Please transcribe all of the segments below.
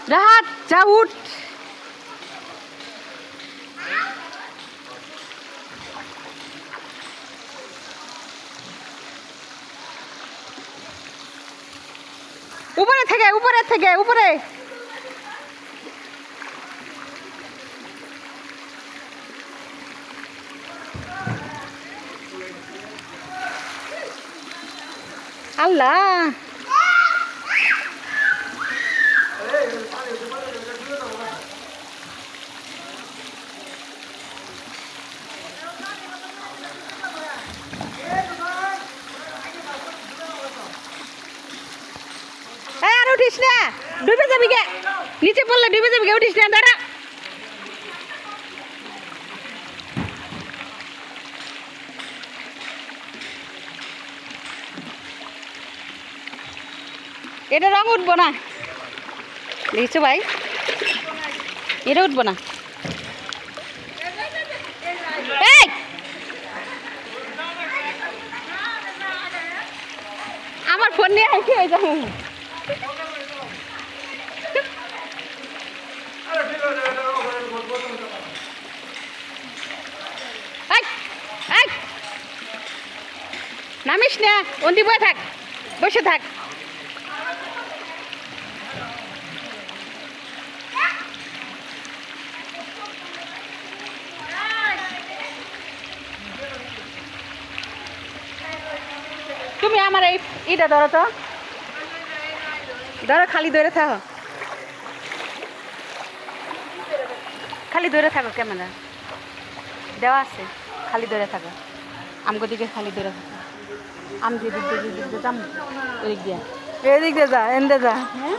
রাহাত যা উঠ উপরে থেকে উপরে আল্লাহ আর উঠিস না ডুবে যাবি গে নিচে পড়লে ডুবে যাবি গে উঠিস না দাঁড়া এটা রং উঠবো না দেখছো ভাই এটা উঠবো না আমার ফোন নিয়ে আসি হয়ে যাবো নামিস না অন্তি বয়ে থাক বসে থাক তুমি আমার এইটা ধরো তো ধরো খালি ধরে থাকো খালি ধরে থাকো ক্যামেরা দেওয়া আছে খালি ধরে থাকো আমগো দিকে খালি ধরে থাকো আম দিয়ে দিক দিয়ে যাম ওই দিক দিয়ে এদিক দিয়ে যা এনদে যা হ্যাঁ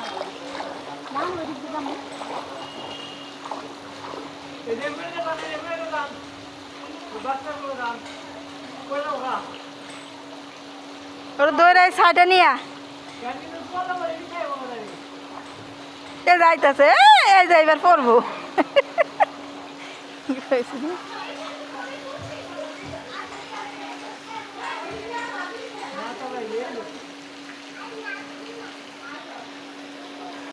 ওর দৌড়াই সাইডে নিয়া এ যাইতেছে এই যাইবার পড়বো